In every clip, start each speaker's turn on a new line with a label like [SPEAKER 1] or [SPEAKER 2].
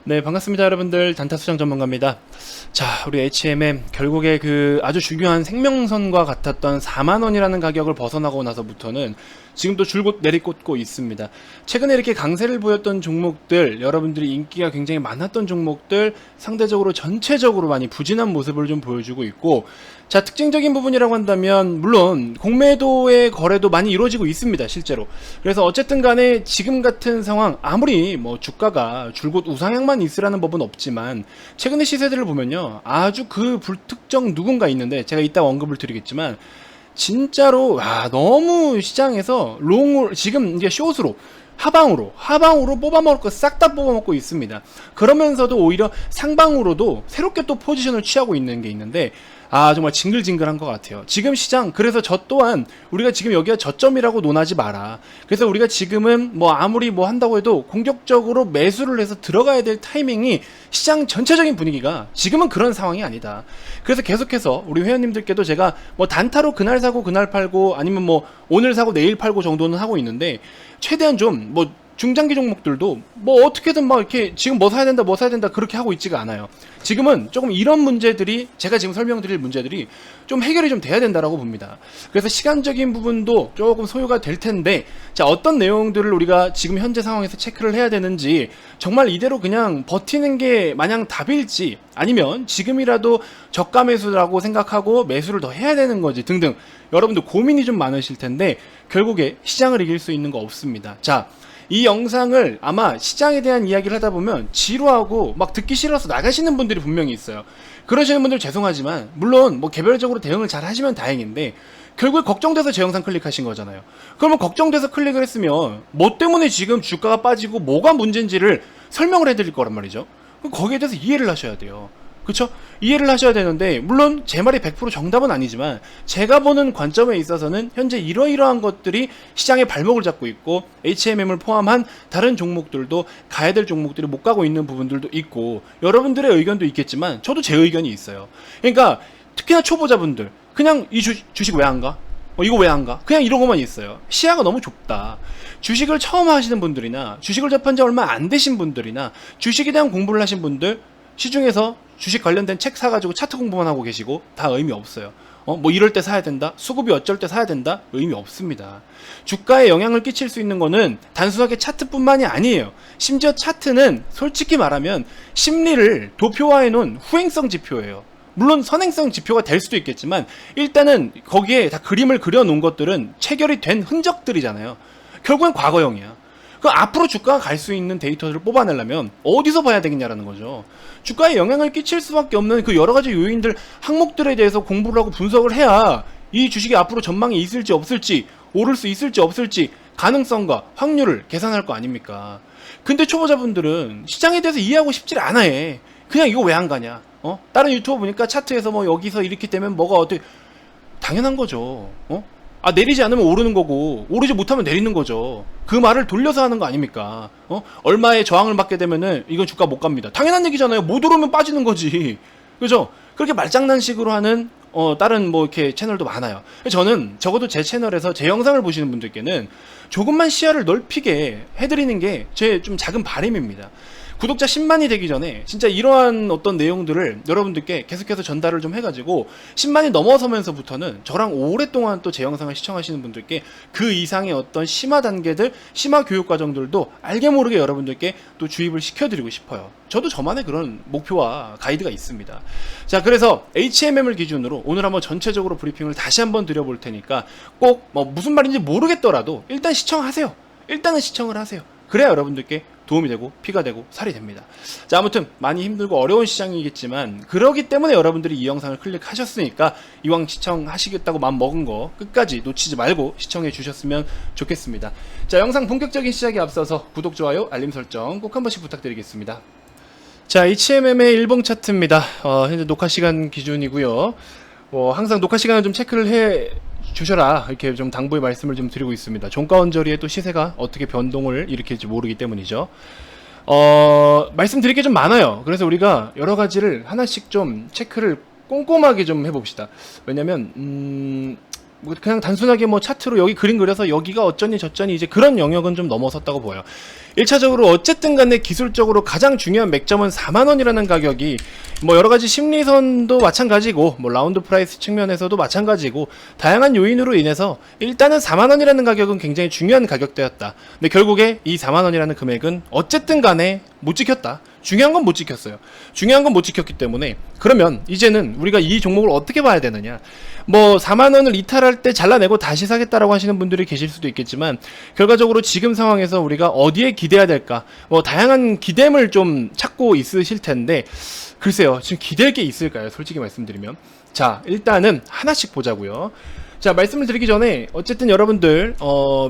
[SPEAKER 1] 네, 반갑습니다, 여러분들. 단타수장 전문가입니다. 자, 우리 HMM 결국에 그 아주 중요한 생명선과 같았던 4만원이라는 가격을 벗어나고 나서부터는 지금 또 줄곧 내리꽂고 있습니다. 최근에 이렇게 강세를 보였던 종목들, 여러분들이 인기가 굉장히 많았던 종목들, 상대적으로 전체적으로 많이 부진한 모습을 좀 보여주고 있고, 자, 특징적인 부분이라고 한다면 물론 공매도의 거래도 많이 이루어지고 있습니다, 실제로. 그래서 어쨌든 간에 지금 같은 상황, 아무리 뭐 주가가 줄곧 우상향만 있으라는 법은 없지만 최근의 시세들을 보면요, 아주 그 불특정 누군가 있는데, 제가 이따 언급을 드리겠지만 진짜로 너무 시장에서 롱을 지금 이제 숏으로 하방으로 뽑아먹을 거 싹 다 뽑아먹고 있습니다. 그러면서도 오히려 상방으로도 새롭게 또 포지션을 취하고 있는 게 있는데, 정말 징글징글한 것 같아요. 지금 시장, 그래서 저 또한 우리가 지금 여기가 저점이라고 논하지 마라. 그래서 우리가 지금은 뭐 아무리 뭐 한다고 해도 공격적으로 매수를 해서 들어가야 될 타이밍이, 시장 전체적인 분위기가 지금은 그런 상황이 아니다. 그래서 계속해서 우리 회원님들께도 제가 뭐 단타로 그날 사고 그날 팔고, 아니면 뭐 오늘 사고 내일 팔고 정도는 하고 있는데, 최대한 좀 뭐 중장기 종목들도 뭐 어떻게든 막 이렇게 지금 뭐 사야 된다 그렇게 하고 있지가 않아요. 지금은 조금 이런 문제들이, 제가 지금 설명드릴 문제들이 좀 해결이 좀 돼야 된다라고 봅니다. 그래서 시간적인 부분도 조금 소요가 될 텐데, 자, 어떤 내용들을 우리가 지금 현재 상황에서 체크를 해야 되는지, 정말 이대로 그냥 버티는 게 마냥 답일지, 아니면 지금이라도 저가 매수라고 생각하고 매수를 더 해야 되는 건지 등등, 여러분들 고민이 좀 많으실 텐데 결국에 시장을 이길 수 있는 거 없습니다. 자, 이 영상을 아마 시장에 대한 이야기를 하다 보면 지루하고 막 듣기 싫어서 나가시는 분들이 분명히 있어요. 그러시는 분들 죄송하지만, 물론 뭐 개별적으로 대응을 잘 하시면 다행인데, 결국에 걱정돼서 제 영상 클릭하신 거잖아요. 그러면 걱정돼서 클릭을 했으면 뭐 때문에 지금 주가가 빠지고 뭐가 문제인지를 설명을 해드릴 거란 말이죠. 그럼 거기에 대해서 이해를 하셔야 돼요. 그쵸? 이해를 하셔야 되는데, 물론 제 말이 100% 정답은 아니지만 제가 보는 관점에 있어서는 현재 이러이러한 것들이 시장의 발목을 잡고 있고, HMM을 포함한 다른 종목들도 가야 될 종목들이 못 가고 있는 부분들도 있고, 여러분들의 의견도 있겠지만 저도 제 의견이 있어요. 그러니까 특히나 초보자분들, 그냥 이 주식 왜 안 가? 이거 왜 안 가? 그냥 이런 것만 있어요. 시야가 너무 좁다. 주식을 처음 하시는 분들이나 주식을 접한 지 얼마 안 되신 분들이나 주식에 대한 공부를 하신 분들, 시중에서 주식 관련된 책 사가지고 차트 공부만 하고 계시고 다 의미 없어요. 뭐 이럴 때 사야 된다, 수급이 어쩔 때 사야 된다, 의미 없습니다. 주가에 영향을 끼칠 수 있는 거는 단순하게 차트뿐만이 아니에요. 심지어 차트는 솔직히 말하면 심리를 도표화해 놓은 후행성 지표예요. 물론 선행성 지표가 될 수도 있겠지만, 일단은 거기에 다 그림을 그려 놓은 것들은 체결이 된 흔적들이잖아요. 결국엔 과거형이야. 그 앞으로 주가가 갈 수 있는 데이터를 뽑아내려면 어디서 봐야 되겠냐라는 거죠. 주가에 영향을 끼칠 수밖에 없는 그 여러 가지 요인들, 항목들에 대해서 공부를 하고 분석을 해야 이 주식이 앞으로 전망이 있을지 없을지, 오를 수 있을지 없을지 가능성과 확률을 계산할 거 아닙니까? 근데 초보자분들은 시장에 대해서 이해하고 싶질 않아 해. 그냥 이거 왜 안 가냐? 다른 유튜버 보니까 차트에서 뭐 여기서 이렇게 되면 뭐가 어떻게, 당연한 거죠. 내리지 않으면 오르는 거고, 오르지 못하면 내리는 거죠. 그 말을 돌려서 하는 거 아닙니까? 얼마의 저항을 받게 되면은 이건 주가 못 갑니다. 당연한 얘기잖아요. 못 오르면 빠지는 거지. 그죠? 그렇게 말장난식으로 하는 다른 뭐 이렇게 채널도 많아요. 저는 적어도 제 채널에서 제 영상을 보시는 분들께는 조금만 시야를 넓히게 해드리는 게 제 좀 작은 바람입니다. 구독자 10만이 되기 전에 진짜 이러한 어떤 내용들을 여러분들께 계속해서 전달을 좀 해가지고 10만이 넘어서면서부터는 저랑 오랫동안 또 제 영상을 시청하시는 분들께 그 이상의 어떤 심화 단계들, 심화 교육 과정들도 알게 모르게 여러분들께 또 주입을 시켜드리고 싶어요. 저도 저만의 그런 목표와 가이드가 있습니다. 자, 그래서 HMM을 기준으로 오늘 한번 전체적으로 브리핑을 다시 한번 드려볼 테니까, 꼭 뭐 무슨 말인지 모르겠더라도 일단 시청하세요. 일단은 시청을 하세요. 그래야 여러분들께 도움이 되고 피가 되고 살이 됩니다. 자, 아무튼 많이 힘들고 어려운 시장이겠지만, 그러기 때문에 여러분들이 이 영상을 클릭하셨으니까 이왕 시청하시겠다고 마음 먹은 거 끝까지 놓치지 말고 시청해 주셨으면 좋겠습니다. 자, 영상 본격적인 시작에 앞서서 구독, 좋아요, 알림 설정 꼭 한 번씩 부탁드리겠습니다. 자, HMM의 일봉 차트입니다. 현재 녹화 시간 기준이고요. 항상 녹화 시간을 좀 체크를 해 주셔라, 이렇게 좀 당부의 말씀을 좀 드리고 있습니다. 종가 언저리에 또 시세가 어떻게 변동을 일으킬지 모르기 때문이죠. 말씀드릴 게 좀 많아요. 그래서 우리가 여러 가지를 하나씩 좀 체크를 꼼꼼하게 좀 해봅시다. 왜냐면 뭐 그냥 단순하게 뭐 차트로 여기 그림 그려서 여기가 어쩌니 저쩌니 이제 그런 영역은 좀 넘어섰다고 보여요. 1차적으로 어쨌든 간에 기술적으로 가장 중요한 맥점은 4만원이라는 가격이 뭐 여러가지 심리선도 마찬가지고 뭐 라운드 프라이스 측면에서도 마찬가지고 다양한 요인으로 인해서 일단은 4만원이라는 가격은 굉장히 중요한 가격대였다. 근데 결국에 이 4만원이라는 금액은 어쨌든 간에 못 지켰다. 중요한 건 못 지켰어요. 중요한 건 못 지켰기 때문에 그러면 이제는 우리가 이 종목을 어떻게 봐야 되느냐. 뭐 4만원을 이탈할 때 잘라내고 다시 사겠다라고 하시는 분들이 계실 수도 있겠지만 결과적으로 지금 상황에서 우리가 어디에 기대해야 될까 뭐 다양한 기대감을 좀 찾고 있으실 텐데 글쎄요 지금 기댈 게 있을까요? 솔직히 말씀드리면 자 일단은 하나씩 보자고요. 자 말씀을 드리기 전에 어쨌든 여러분들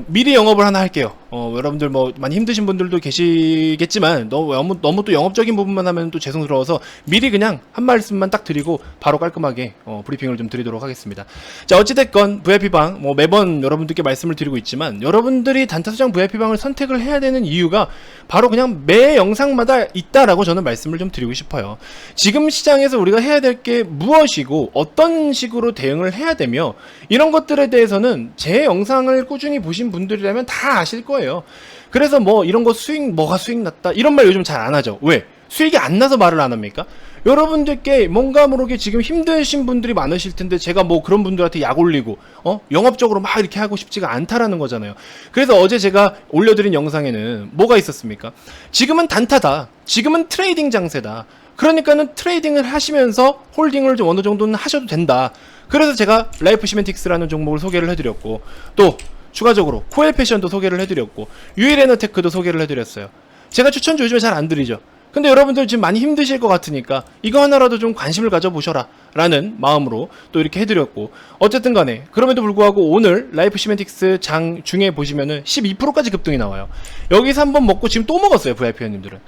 [SPEAKER 1] 미리 영업을 하나 할게요. 여러분들 뭐 많이 힘드신 분들도 계시겠지만 너무 또 영업적인 부분만 하면 또 죄송스러워서 미리 그냥 한 말씀만 딱 드리고 바로 깔끔하게 브리핑을 좀 드리도록 하겠습니다. 자 어찌됐건 VIP방 뭐 매번 여러분들께 말씀을 드리고 있지만 여러분들이 단타수장 VIP방을 선택을 해야 되는 이유가 바로 그냥 매 영상마다 있다라고 저는 말씀을 좀 드리고 싶어요. 지금 시장에서 우리가 해야 될 게 무엇이고 어떤 식으로 대응을 해야 되며 이런 것들에 대해서는 제 영상을 꾸준히 보신 분들이라면 다 아실 거예요. 그래서 뭐 이런 거 뭐가 수익 났다 이런 말 요즘 잘 안 하죠. 왜? 수익이 안 나서 말을 안 합니까? 여러분들께 뭔가 모르게 지금 힘드신 분들이 많으실 텐데 제가 뭐 그런 분들한테 약 올리고 영업적으로 막 이렇게 하고 싶지가 않다라는 거잖아요. 그래서 어제 제가 올려드린 영상에는 뭐가 있었습니까? 지금은 단타다. 지금은 트레이딩 장세다. 그러니까는 트레이딩을 하시면서 홀딩을 좀 어느 정도는 하셔도 된다. 그래서 제가 라이프 시멘틱스라는 종목을 소개를 해드렸고 또 추가적으로 코엘 패션도 소개를 해드렸고 유일에너테크도 소개를 해드렸어요. 제가 추천주 요즘에 잘 안 드리죠. 근데 여러분들 지금 많이 힘드실 것 같으니까 이거 하나라도 좀 관심을 가져보셔라 라는 마음으로 또 이렇게 해드렸고 어쨌든 간에 그럼에도 불구하고 오늘 라이프 시멘틱스 장 중에 보시면은 12%까지 급등이 나와요. 여기서 한번 먹고 지금 또 먹었어요. VIP 회원님들은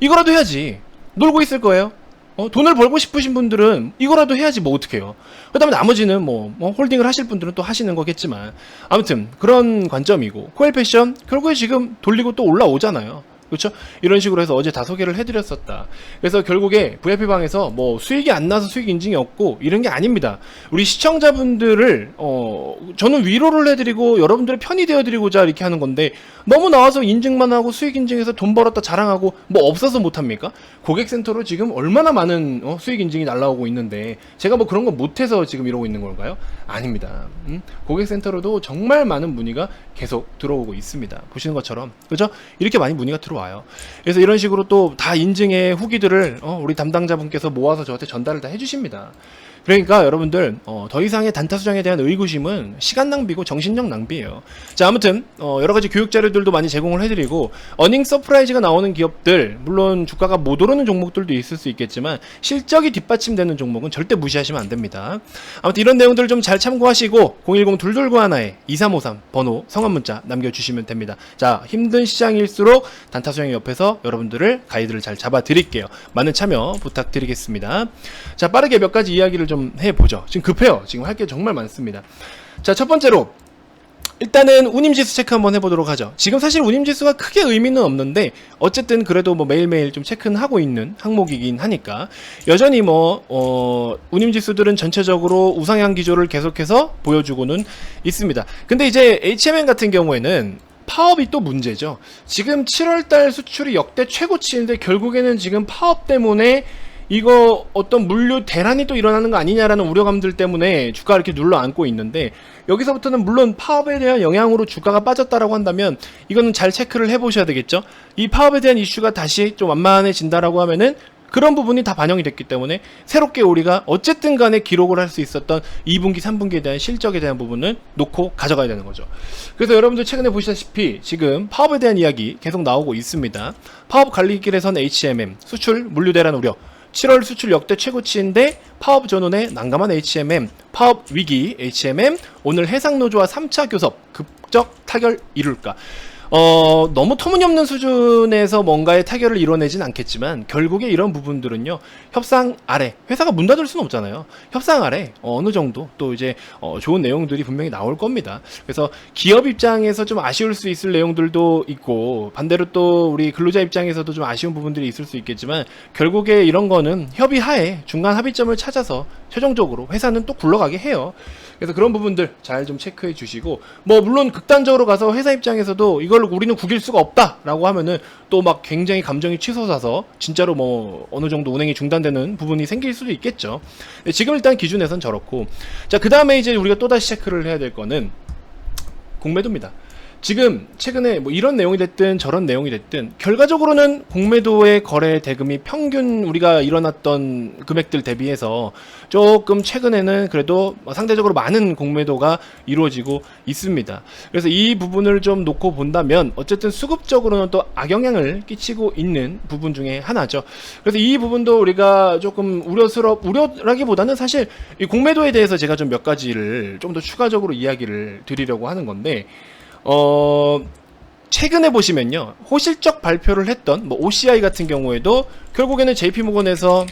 [SPEAKER 1] 이거라도 해야지. 놀고 있을 거예요. 돈을 벌고 싶으신 분들은 이거라도 해야지 뭐 어떡해요. 그 다음에 나머지는 뭐 홀딩을 하실 분들은 또 하시는 거겠지만 아무튼 그런 관점이고 코엘 패션 결국에 지금 돌리고 또 올라오잖아요. 그렇죠? 이런 식으로 해서 어제 다 소개를 해드렸었다. 그래서 결국에 VIP방에서 뭐 수익이 안 나서 수익 인증이 없고 이런 게 아닙니다. 우리 시청자분들을 저는 위로를 해드리고 여러분들의 편이 되어드리고자 이렇게 하는 건데 너무 나와서 인증만 하고 수익 인증해서 돈 벌었다 자랑하고 뭐 없어서 못합니까? 고객센터로 지금 얼마나 많은 수익 인증이 날라오고 있는데 제가 뭐 그런 거 못해서 지금 이러고 있는 걸까요? 아닙니다. 고객센터로도 정말 많은 문의가 계속 들어오고 있습니다. 보시는 것처럼 그죠? 이렇게 많이 문의가 들어와요. 그래서 이런 식으로 또 다 인증의 후기들을 우리 담당자분께서 모아서 저한테 전달을 다 해주십니다. 그러니까 여러분들 더 이상의 단타 수장에 대한 의구심은 시간 낭비고 정신력 낭비예요. 자 아무튼 여러가지 교육 자료들도 많이 제공을 해드리고 어닝 서프라이즈가 나오는 기업들 물론 주가가 못 오르는 종목들도 있을 수 있겠지만 실적이 뒷받침되는 종목은 절대 무시하시면 안 됩니다. 아무튼 이런 내용들 좀 잘 참고하시고 010-229-1-2353 번호 성함 문자 남겨주시면 됩니다. 자 힘든 시장일수록 단타 수장의 옆에서 여러분들을 가이드를 잘 잡아 드릴게요. 많은 참여 부탁드리겠습니다. 자 빠르게 몇 가지 이야기를 좀 해보죠. 지금 급해요. 지금 할 게 정말 많습니다. 자, 첫 번째로 일단은 운임지수 체크 한번 해보도록 하죠. 지금 사실 운임지수가 크게 의미는 없는데 어쨌든 그래도 뭐 매일매일 좀 체크는 하고 있는 항목이긴 하니까 여전히 뭐 운임지수들은 전체적으로 우상향 기조를 계속해서 보여주고는 있습니다. 근데 이제 HMN 같은 경우에는 파업이 또 문제죠. 지금 7월달 수출이 역대 최고치인데 결국에는 지금 파업 때문에 이거 어떤 물류 대란이 또 일어나는 거 아니냐라는 우려감들 때문에 주가가 이렇게 눌러앉고 있는데 여기서부터는 물론 파업에 대한 영향으로 주가가 빠졌다라고 한다면 이거는 잘 체크를 해보셔야 되겠죠. 이 파업에 대한 이슈가 다시 좀 완만해진다라고 하면은 그런 부분이 다 반영이 됐기 때문에 새롭게 우리가 어쨌든 간에 기록을 할 수 있었던 2분기, 3분기에 대한 실적에 대한 부분을 놓고 가져가야 되는 거죠. 그래서 여러분들 최근에 보시다시피 지금 파업에 대한 이야기 계속 나오고 있습니다. 파업 관리길에선 HMM, 수출 물류 대란 우려 7월 수출 역대 최고치인데 파업 전원의 난감한 HMM, 파업 위기 HMM, 오늘 해상노조와 3차 교섭 급적 타결 이룰까? 너무 터무니없는 수준에서 뭔가의 타결을 이뤄내진 않겠지만 결국에 이런 부분들은요 협상 아래 회사가 문 닫을 수는 없잖아요. 협상 아래 어느 정도 또 이제 좋은 내용들이 분명히 나올 겁니다. 그래서 기업 입장에서 좀 아쉬울 수 있을 내용들도 있고 반대로 또 우리 근로자 입장에서도 좀 아쉬운 부분들이 있을 수 있겠지만 결국에 이런 거는 협의하에 중간 합의점을 찾아서 최종적으로 회사는 또 굴러가게 해요. 그래서 그런 부분들 잘 좀 체크해 주시고, 뭐 물론 극단적으로 가서 회사 입장에서도 이걸 우리는 구길 수가 없다라고 하면은 또 막 굉장히 감정이 치솟아서 진짜로 뭐 어느 정도 운행이 중단되는 부분이 생길 수도 있겠죠. 지금 일단 기준에선 저렇고, 자, 그 다음에 이제 우리가 또다시 체크를 해야 될 거는 공매도입니다. 지금 최근에 뭐 이런 내용이 됐든 저런 내용이 됐든 결과적으로는 공매도의 거래 대금이 평균 우리가 일어났던 금액들 대비해서 조금 최근에는 그래도 상대적으로 많은 공매도가 이루어지고 있습니다. 그래서 이 부분을 좀 놓고 본다면 어쨌든 수급적으로는 또 악영향을 끼치고 있는 부분 중에 하나죠. 그래서 이 부분도 우리가 조금 우려라기보다는 사실 이 공매도에 대해서 제가 좀 몇 가지를 좀 더 추가적으로 이야기를 드리려고 하는 건데, 최근에 보시면요, 호실적 발표를 했던 뭐 OCI 같은 경우에도 결국에는 JP모건에서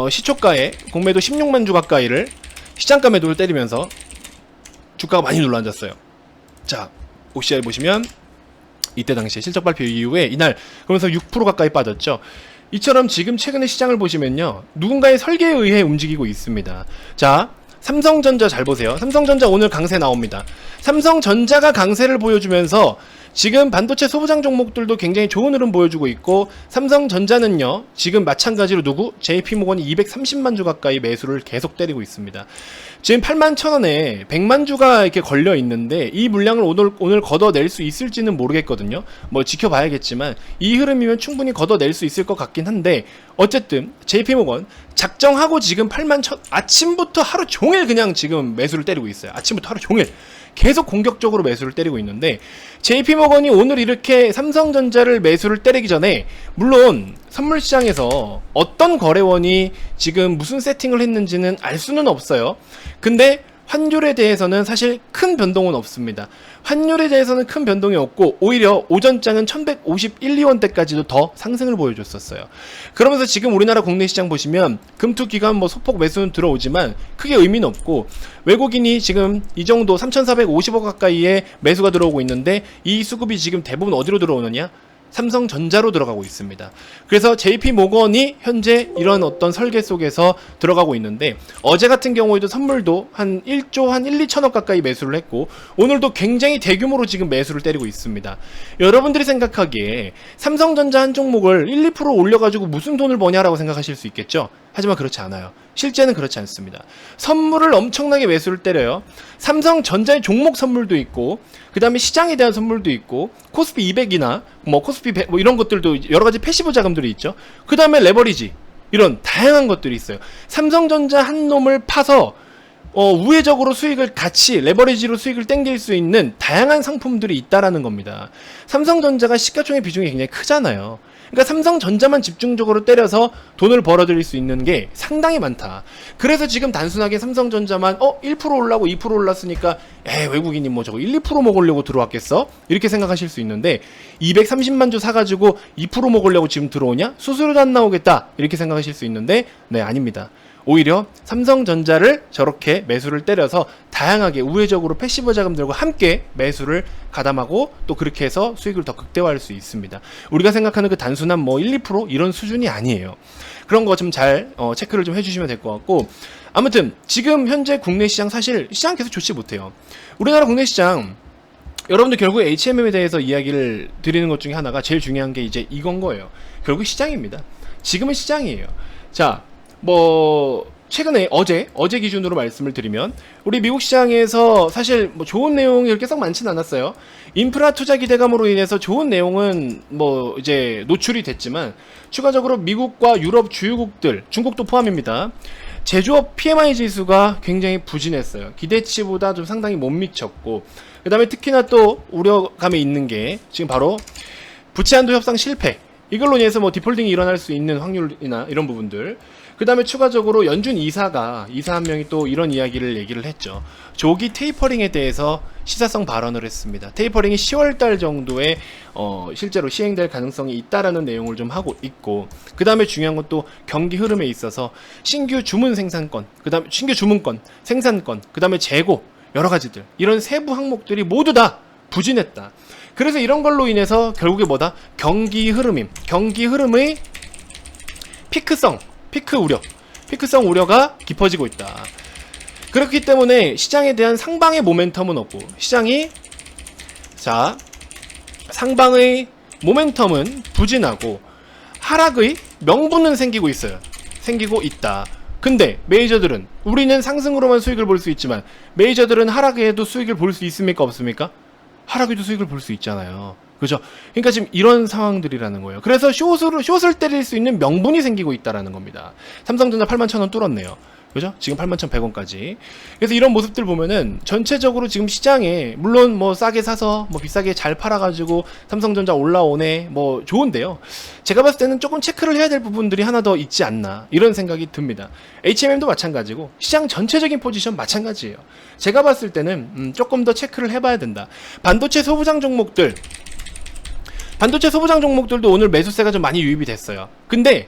[SPEAKER 1] 시초가에 공매도 16만 주 가까이를 시장가 매도를 때리면서 주가가 많이 눌러앉았어요. 자, OCI 보시면 이때 당시에 실적 발표 이후에 이날 그러면서 6% 가까이 빠졌죠. 이처럼 지금 최근에 시장을 보시면요, 누군가의 설계에 의해 움직이고 있습니다. 자, 삼성전자 잘 보세요. 삼성전자 오늘 강세 나옵니다. 삼성전자가 강세를 보여주면서 지금 반도체 소부장 종목들도 굉장히 좋은 흐름 보여주고 있고, 삼성전자는요 지금 마찬가지로 JP모건이 230만 주 가까이 매수를 계속 때리고 있습니다. 지금 8만 1,000원에 100만 주가 이렇게 걸려 있는데 이 물량을 오늘 걷어낼 수 있을지는 모르겠거든요. 뭐 지켜봐야겠지만 이 흐름이면 충분히 걷어낼 수 있을 것 같긴 한데, 어쨌든 JP모건 작정하고 지금 8만 1,000 아침부터 하루 종일 그냥 지금 매수를 때리고 있어요. 아침부터 하루 종일 계속 공격적으로 매수를 때리고 있는데, JP모건이 오늘 이렇게 삼성전자를 매수를 때리기 전에 물론 선물시장에서 어떤 거래원이 지금 무슨 세팅을 했는지는 알 수는 없어요. 근데 환율에 대해서는 사실 큰 변동은 없습니다. 환율에 대해서는 큰 변동이 없고 오히려 오전장은 1151, 2원대까지도 더 상승을 보여줬었어요. 그러면서 지금 우리나라 국내 시장 보시면 금투기관 뭐 소폭 매수는 들어오지만 크게 의미는 없고, 외국인이 지금 이 정도 3,450억 가까이의 매수가 들어오고 있는데 이 수급이 지금 대부분 어디로 들어오느냐? 삼성전자로 들어가고 있습니다. 그래서 JP모건이 현재 이런 어떤 설계 속에서 들어가고 있는데, 어제 같은 경우에도 선물도 한 1조 한 1, 2천억 가까이 매수를 했고 오늘도 굉장히 대규모로 지금 매수를 때리고 있습니다. 여러분들이 생각하기에 삼성전자 한 종목을 1, 2% 올려가지고 무슨 돈을 버냐라고 생각하실 수 있겠죠. 하지만 그렇지 않아요. 실제는 그렇지 않습니다. 선물을 엄청나게 매수를 때려요. 삼성전자의 종목 선물도 있고, 그 다음에 시장에 대한 선물도 있고, 코스피 200이나 뭐 코스피 100 뭐 이런 것들도 여러가지 패시브 자금들이 있죠. 그 다음에 레버리지, 이런 다양한 것들이 있어요. 삼성전자 한 놈을 파서 우회적으로 수익을 같이 레버리지로 수익을 땡길 수 있는 다양한 상품들이 있다라는 겁니다. 삼성전자가 시가총액 비중이 굉장히 크잖아요. 그러니까 삼성전자만 집중적으로 때려서 돈을 벌어들일 수 있는 게 상당히 많다. 그래서 지금 단순하게 삼성전자만 1% 올라고 2% 올랐으니까 외국인이 뭐 저거 1, 2% 먹으려고 들어왔겠어? 이렇게 생각하실 수 있는데, 230만 주 사가지고 2% 먹으려고 지금 들어오냐? 수수료도 안 나오겠다, 이렇게 생각하실 수 있는데, 네, 아닙니다. 오히려 삼성전자를 저렇게 매수를 때려서 다양하게 우회적으로 패시브 자금들과 함께 매수를 가담하고 또 그렇게 해서 수익을 더 극대화할 수 있습니다. 우리가 생각하는 그 단순한 뭐 1, 2% 이런 수준이 아니에요. 그런 거 좀 잘 체크를 좀 해주시면 될 것 같고, 아무튼 지금 현재 국내 시장 사실 시장 계속 좋지 못해요. 우리나라 국내 시장, 여러분들 결국 HMM에 대해서 이야기를 드리는 것 중에 하나가 제일 중요한 게 이제 이건 거예요. 결국 시장입니다. 지금은 시장이에요. 자, 뭐 최근에 어제 기준으로 말씀을 드리면 우리 미국 시장에서 사실 뭐 좋은 내용이 그렇게 썩 많지는 않았어요. 인프라 투자 기대감으로 인해서 좋은 내용은 뭐 이제 노출이 됐지만, 추가적으로 미국과 유럽 주요국들, 중국도 포함입니다, 제조업 PMI 지수가 굉장히 부진했어요. 기대치보다 좀 상당히 못 미쳤고, 그 다음에 특히나 또 우려감이 있는 게 지금 바로 부채 한도 협상 실패, 이걸로 인해서 뭐 디폴딩이 일어날 수 있는 확률이나 이런 부분들, 그 다음에 추가적으로 연준 이사 한 명이 또 이런 이야기를 얘기를 했죠. 조기 테이퍼링에 대해서 시사성 발언을 했습니다. 테이퍼링이 10월달 정도에 실제로 시행될 가능성이 있다라는 내용을 좀 하고 있고, 그 다음에 중요한 건 또 경기 흐름에 있어서 신규 주문 생산권, 그 다음에 신규 주문권, 생산권, 그 다음에 재고, 여러 가지들, 이런 세부 항목들이 모두 다 부진했다. 그래서 이런 걸로 인해서 결국에 뭐다? 경기 흐름의 피크성 우려가 깊어지고 있다. 그렇기 때문에 시장에 대한 상방의 모멘텀은 없고, 시장이 자 상방의 모멘텀은 부진하고 하락의 명분은 생기고 있어요. 생기고 있다. 근데 메이저들은, 우리는 상승으로만 수익을 볼 수 있지만 메이저들은 하락에도 수익을 볼 수 있습니까? 없습니까? 하락에도 수익을 볼 수 있잖아요. 그죠? 그러니까 지금 이런 상황들이라는 거예요. 그래서 숏을 때릴 수 있는 명분이 생기고 있다라는 겁니다. 삼성전자 81,000원 뚫었네요. 그죠? 지금 81,100원까지. 그래서 이런 모습들 보면은 전체적으로 지금 시장에, 물론 뭐 싸게 사서 뭐 비싸게 잘 팔아가지고 삼성전자 올라오네, 뭐 좋은데요. 제가 봤을 때는 조금 체크를 해야 될 부분들이 하나 더 있지 않나, 이런 생각이 듭니다. HMM도 마찬가지고 시장 전체적인 포지션 마찬가지예요. 제가 봤을 때는 조금 더 체크를 해봐야 된다. 반도체 소부장 종목들도 오늘 매수세가 좀 많이 유입이 됐어요. 근데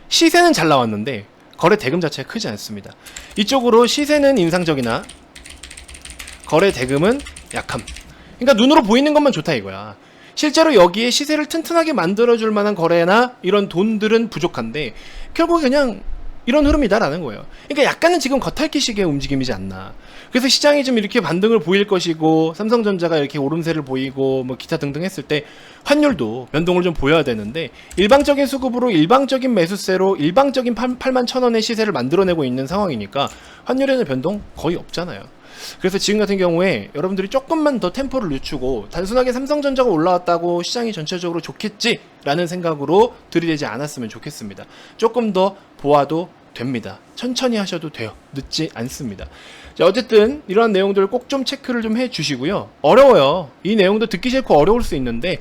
[SPEAKER 1] 시세는 잘 나왔는데 거래 대금 자체가 크지 않습니다. 이쪽으로 시세는 인상적이나 거래 대금은 약함. 그러니까 눈으로 보이는 것만 좋다 이거야. 실제로 여기에 시세를 튼튼하게 만들어줄 만한 거래나 이런 돈들은 부족한데 결국 그냥 이런 흐름이다라는 거예요. 그러니까 약간은 지금 겉핥기식의 움직임이지 않나. 그래서 시장이 좀 이렇게 반등을 보일 것이고 삼성전자가 이렇게 오름세를 보이고 뭐 기타 등등 했을 때 환율도 변동을 좀 보여야 되는데, 일방적인 수급으로 일방적인 매수세로 일방적인 81,000원의 시세를 만들어내고 있는 상황이니까 환율에는 변동 거의 없잖아요. 그래서 지금 같은 경우에 여러분들이 조금만 더 템포를 늦추고 단순하게 삼성전자가 올라왔다고 시장이 전체적으로 좋겠지라는 생각으로 들이대지 않았으면 좋겠습니다. 조금 더 보아도 됩니다. 천천히 하셔도 돼요. 늦지 않습니다. 자, 어쨌든 이러한 내용들을 꼭 좀 체크를 좀 해주시고요. 어려워요. 이 내용도 듣기 싫고 어려울 수 있는데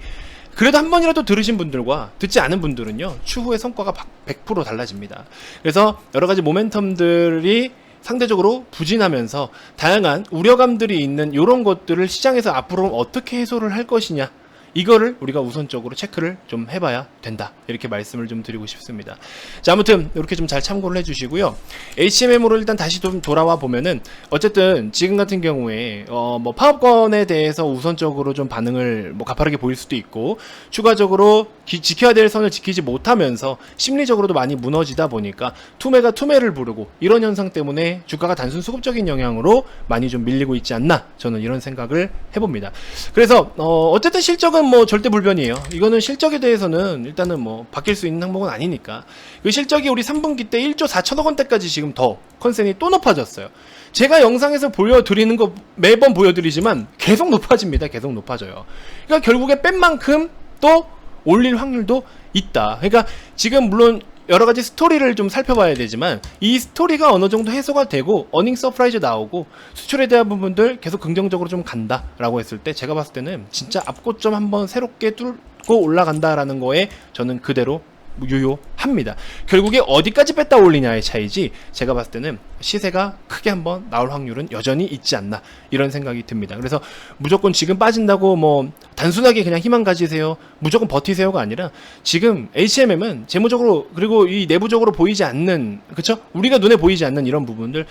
[SPEAKER 1] 그래도 한 번이라도 들으신 분들과 듣지 않은 분들은요, 추후의 성과가 100% 달라집니다. 그래서 여러 가지 모멘텀들이 상대적으로 부진하면서 다양한 우려감들이 있는 이런 것들을 시장에서 앞으로 어떻게 해소를 할 것이냐, 이거를 우리가 우선적으로 체크를 좀 해봐야 된다, 이렇게 말씀을 좀 드리고 싶습니다. 자, 아무튼 이렇게 좀 잘 참고를 해주시고요. HMM으로 일단 다시 좀 돌아와 보면은 어쨌든 지금 같은 경우에 뭐 파업권에 대해서 우선적으로 좀 반응을 뭐 가파르게 보일 수도 있고, 추가적으로 지켜야 될 선을 지키지 못하면서 심리적으로도 많이 무너지다 보니까 투매가 투매를 부르고, 이런 현상 때문에 주가가 단순 수급적인 영향으로 많이 좀 밀리고 있지 않나, 저는 이런 생각을 해봅니다. 그래서 어쨌든 실적은 뭐 절대 불변이에요. 이거는 실적에 대해서는 일단은 뭐 바뀔 수 있는 항목은 아니니까. 그 실적이 우리 3분기 때 1조 4천억 원대까지 지금 더 컨센이 또 높아졌어요. 제가 영상에서 보여드리는 거 매번 보여드리지만 계속 높아집니다. 계속 높아져요. 그러니까 결국에 뺀 만큼 또 올릴 확률도 있다. 그러니까 지금 물론 여러 가지 스토리를 좀 살펴봐야 되지만 이 스토리가 어느 정도 해소가 되고 어닝 서프라이즈 나오고 수출에 대한 부분들 계속 긍정적으로 좀 간다라고 했을 때, 제가 봤을 때는 진짜 앞고점 한번 새롭게 뚫고 올라간다라는 거에 저는 그대로 유효합니다. 결국에 어디까지 뺐다 올리냐의 차이지, 제가 봤을 때는 시세가 크게 한번 나올 확률은 여전히 있지 않나, 이런 생각이 듭니다. 그래서 무조건 지금 빠진다고 뭐 단순하게 그냥 희망 가지세요, 무조건 버티세요가 아니라, 지금 HMM은 재무적으로 그리고 이 내부적으로 보이지 않는, 그쵸? 우리가 눈에 보이지 않는 이런 부분들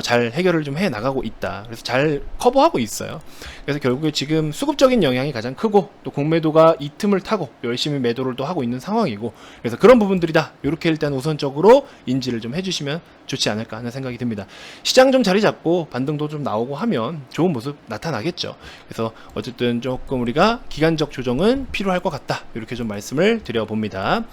[SPEAKER 1] 잘 해결을 좀 해 나가고 있다. 그래서 잘 커버하고 있어요. 그래서 결국에 지금 수급적인 영향이 가장 크고, 또 공매도가 이 틈을 타고 열심히 매도를 또 하고 있는 상황이고, 그래서 그런 부분들이다, 이렇게 일단 우선적으로 인지를 좀 해주시면 좋지 않을까 하는 생각이 듭니다. 시장 좀 자리 잡고 반등도 좀 나오고 하면 좋은 모습 나타나겠죠. 그래서 어쨌든 조금 우리가 기간적 조정은 필요할 것 같다, 이렇게 좀 말씀을 드려봅니다.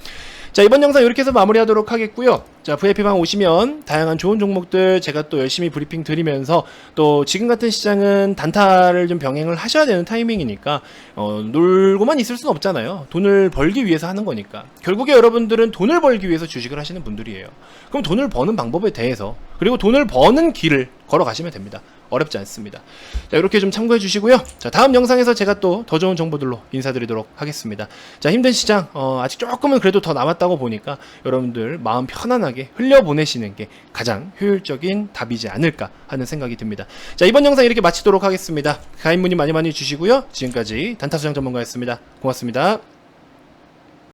[SPEAKER 1] 자, 이번 영상 이렇게 해서 마무리하도록 하겠고요. 자, VIP방 오시면 다양한 좋은 종목들 제가 또 열심히 브리핑 드리면서, 또 지금 같은 시장은 단타를 좀 병행을 하셔야 되는 타이밍이니까 놀고만 있을 수는 없잖아요. 돈을 벌기 위해서 하는 거니까. 결국에 여러분들은 돈을 벌기 위해서 주식을 하시는 분들이에요. 그럼 돈을 버는 방법에 대해서, 그리고 돈을 버는 길을 걸어가시면 됩니다. 어렵지 않습니다. 자, 이렇게 좀 참고해 주시고요. 자, 다음 영상에서 제가 또 더 좋은 정보들로 인사드리도록 하겠습니다. 자, 힘든 시장 아직 조금은 그래도 더 남았다고 보니까 여러분들 마음 편안하게 흘려보내시는 게 가장 효율적인 답이지 않을까 하는 생각이 듭니다. 자, 이번 영상 이렇게 마치도록 하겠습니다. 가입 문의 많이 주시고요. 지금까지 단타수장 전문가였습니다. 고맙습니다.